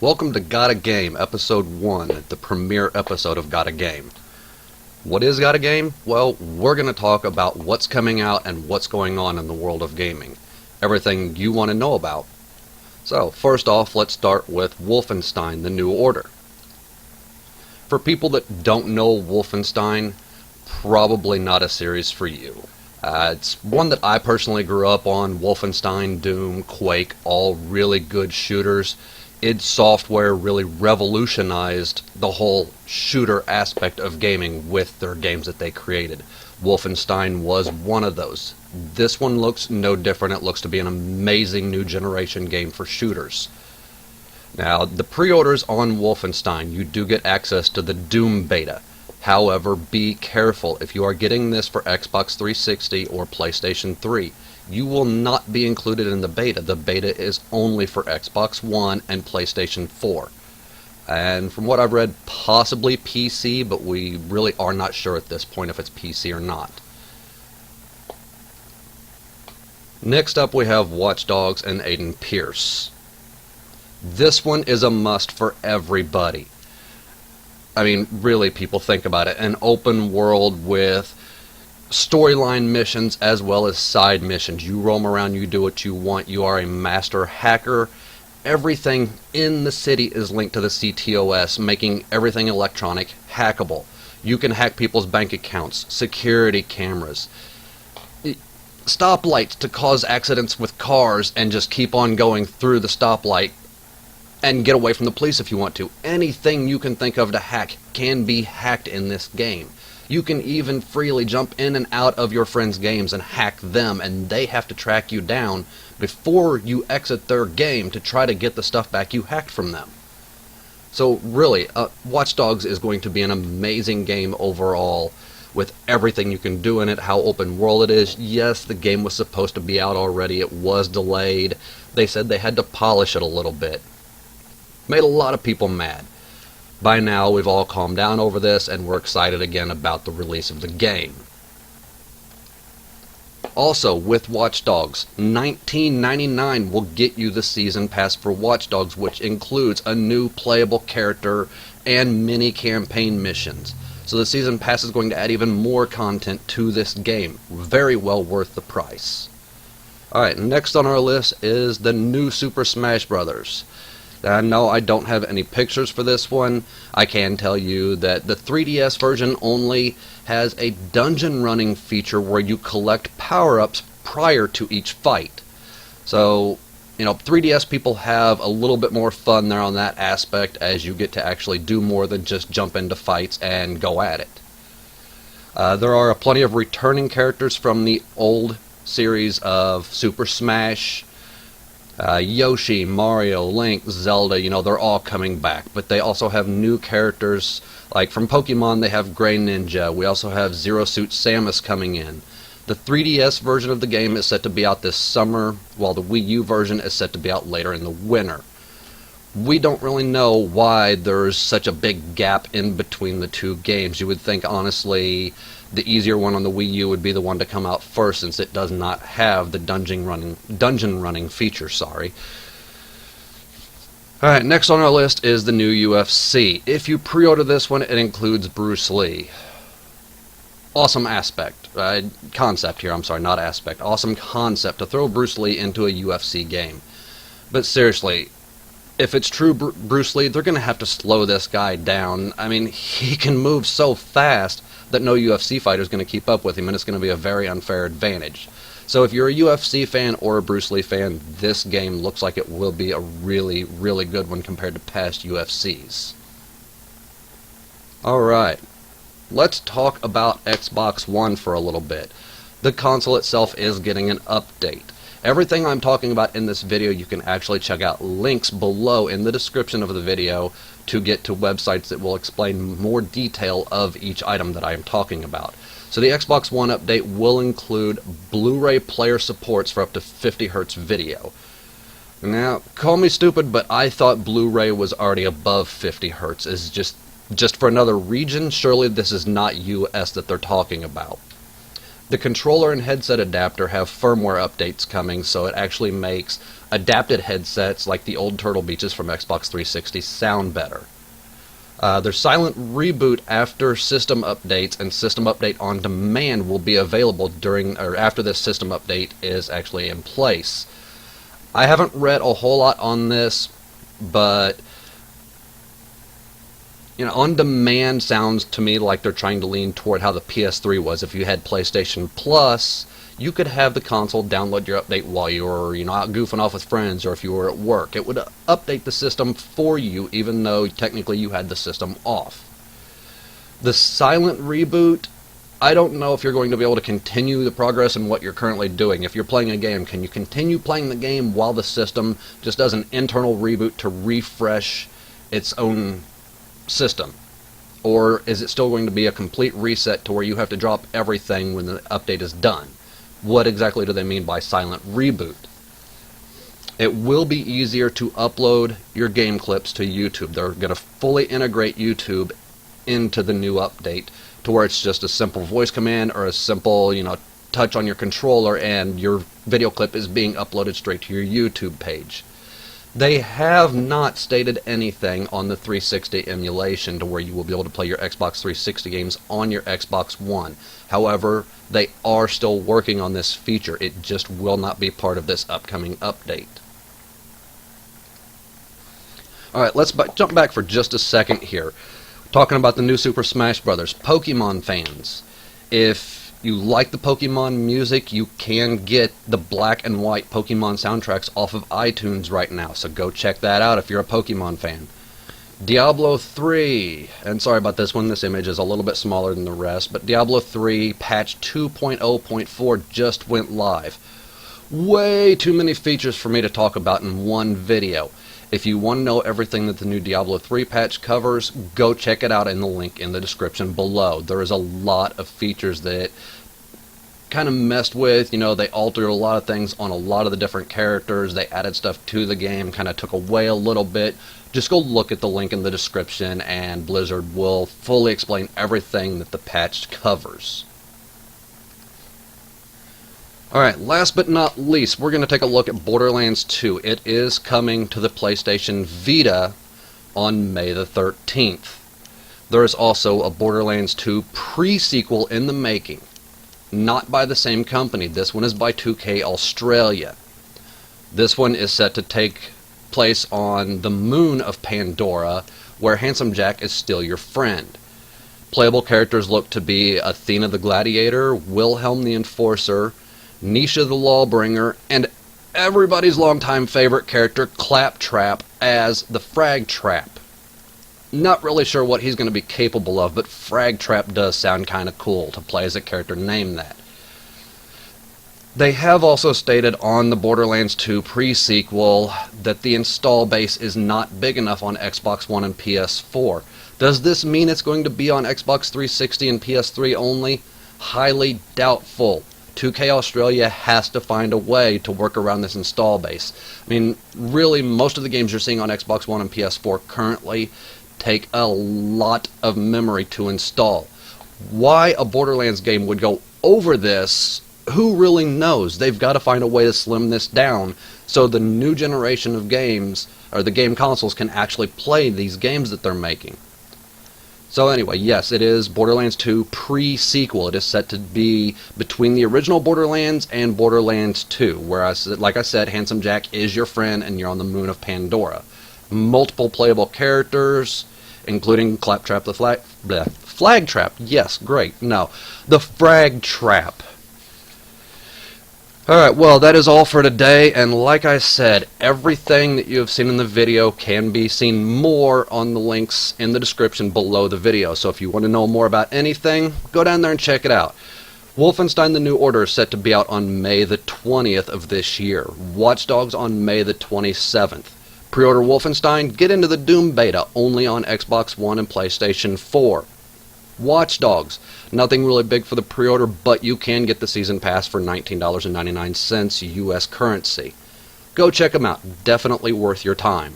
Welcome to Got a Game, Episode 1, the premiere episode of Got a Game. What is Got a Game? Well, we're going to talk about what's coming out and what's going on in the world of gaming. Everything you want to know about. So, first off, let's start with Wolfenstein: The New Order. For people that don't know Wolfenstein, probably not a series for you. It's one that I personally grew up on. Wolfenstein, Doom, Quake, all really good shooters. id Software really revolutionized the whole shooter aspect of gaming with their games that they created. Wolfenstein was one of those. This one looks no different. It looks to be an amazing new generation game for shooters. Now, the pre-orders on Wolfenstein, you do get access to the Doom beta. However, be careful. If you are getting this for Xbox 360 or PlayStation 3, you will not be included in the beta. The beta is only for Xbox One and PlayStation 4. And from what I've read, possibly PC, but we really are not sure at this point if it's PC or not. Next up we have Watch Dogs and Aiden Pierce. This one is a must for everybody. I mean, really, people, think about it. An open world with storyline missions as well as side missions. You roam around, you do what you want, you are a master hacker. Everything in the city is linked to the CTOS, making everything electronic hackable. You can hack people's bank accounts, security cameras, stoplights to cause accidents with cars and just keep on going through the stoplight and get away from the police if you want to. Anything you can think of to hack can be hacked in this game. You can even freely jump in and out of your friends' games and hack them, and they have to track you down before you exit their game to try to get the stuff back you hacked from them. So really, Watch Dogs is going to be an amazing game overall, with everything you can do in it, how open world it is. Yes, the game was supposed to be out already. It was delayed. They said they had to polish it a little bit. Made a lot of people mad. By now, we've all calmed down over this, and we're excited again about the release of the game. Also, with Watch Dogs, $19.99 will get you the Season Pass for Watch Dogs, which includes a new playable character and mini campaign missions. So the Season Pass is going to add even more content to this game. Very well worth the price. Alright, next on our list is the new Super Smash Bros. No, I don't have any pictures for this one. I can tell you that the 3DS version only has a dungeon running feature where you collect power-ups prior to each fight. So, 3DS people have a little bit more fun there on that aspect, as you get to actually do more than just jump into fights and go at it. There are plenty of returning characters from the old series of Super Smash. Yoshi, Mario, Link, Zelda, they're all coming back. But they also have new characters, like from Pokemon they have Grey Ninja. We also have Zero Suit Samus coming in. The 3DS version of the game is set to be out this summer, while the Wii U version is set to be out later in the winter. We don't really know why there's such a big gap in between the two games. You would think, honestly, the easier one on the Wii U would be the one to come out first, since it does not have the dungeon running feature, Alright, next on our list is the new UFC. If you pre-order this one, it includes Bruce Lee. Awesome concept here, not aspect. Awesome concept to throw Bruce Lee into a UFC game. But seriously, if it's true Bruce Lee, they're going to have to slow this guy down. I mean, he can move so fast that no UFC fighter is going to keep up with him, and it's going to be a very unfair advantage. So if you're a UFC fan or a Bruce Lee fan, this game looks like it will be a really, really good one compared to past UFCs. Alright, let's talk about Xbox One for a little bit. The console itself is getting an update. Everything I'm talking about in this video, you can actually check out links below in the description of the video to get to websites that will explain more detail of each item that I am talking about. So the Xbox One update will include Blu-ray player supports for up to 50 Hz video. Now, call me stupid, but I thought Blu-ray was already above 50 Hz. Is just for another region? Surely this is not US that they're talking about. The controller and headset adapter have firmware updates coming, so it actually makes adapted headsets like the old Turtle Beaches from Xbox 360 sound better. Their silent reboot after system updates and system update on demand will be available during or after this system update is actually in place. I haven't read a whole lot on this, but on demand sounds to me like they're trying to lean toward how the PS3 was. If you had PlayStation Plus, you could have the console download your update while you were, out goofing off with friends, or if you were at work. It would update the system for you, even though technically you had the system off. The silent reboot, I don't know if you're going to be able to continue the progress in what you're currently doing. If you're playing a game, can you continue playing the game while the system just does an internal reboot to refresh its own system? Or is it still going to be a complete reset to where you have to drop everything when the update is done? What exactly do they mean by silent reboot? It will be easier to upload your game clips to YouTube. They're going to fully integrate YouTube into the new update to where it's just a simple voice command or a simple, touch on your controller and your video clip is being uploaded straight to your YouTube page. They have not stated anything on the 360 emulation to where you will be able to play your Xbox 360 games on your Xbox One. However, they are still working on this feature. It just will not be part of this upcoming update. Alright, let's jump back for just a second here. Talking about the new Super Smash Bros. Pokemon fans. If you like the Pokemon music, you can get the black and white Pokemon soundtracks off of iTunes right now, so go check that out if you're a Pokemon fan. Diablo 3, and sorry about this one, this image is a little bit smaller than the rest, but Diablo 3 patch 2.0.4 just went live. Way too many features for me to talk about in one video. If you want to know everything that the new Diablo 3 patch covers, go check it out in the link in the description below. There is a lot of features that kind of messed with, they altered a lot of things on a lot of the different characters. They added stuff to the game, kind of took away a little bit. Just go look at the link in the description and Blizzard will fully explain everything that the patch covers. Alright, last but not least, we're going to take a look at Borderlands 2. It is coming to the PlayStation Vita on May the 13th. There is also a Borderlands 2 pre-sequel in the making. Not by the same company. This one is by 2K Australia. This one is set to take place on the moon of Pandora, where Handsome Jack is still your friend. Playable characters look to be Athena the Gladiator, Wilhelm the Enforcer, Nisha the Lawbringer, and everybody's longtime favorite character, Claptrap, as the Frag Trap. Not really sure what he's going to be capable of, but Frag Trap does sound kind of cool to play as a character named that. They have also stated on the Borderlands 2 pre-sequel that the install base is not big enough on Xbox One and PS4. Does this mean it's going to be on Xbox 360 and PS3 only? Highly doubtful. 2K Australia has to find a way to work around this install base. I mean, really, most of the games you're seeing on Xbox One and PS4 currently take a lot of memory to install. Why a Borderlands game would go over this, who really knows? They've got to find a way to slim this down so the new generation of games, or the game consoles, can actually play these games that they're making. So anyway, yes, it is Borderlands 2 pre-sequel. It is set to be between the original Borderlands and Borderlands 2, where, like I said, Handsome Jack is your friend and you're on the moon of Pandora. Multiple playable characters, including Claptrap the Flag Trap. Yes, great. No, the Frag Trap. Alright, well, that is all for today, and like I said, everything that you have seen in the video can be seen more on the links in the description below the video. So if you want to know more about anything, go down there and check it out. Wolfenstein: The New Order is set to be out on May the 20th of this year. Watch Dogs on May the 27th. Pre-order Wolfenstein, get into the Doom beta, only on Xbox One and PlayStation 4. Watch Dogs, nothing really big for the pre-order, but you can get the season pass for $19.99 US currency. Go check them out, definitely worth your time.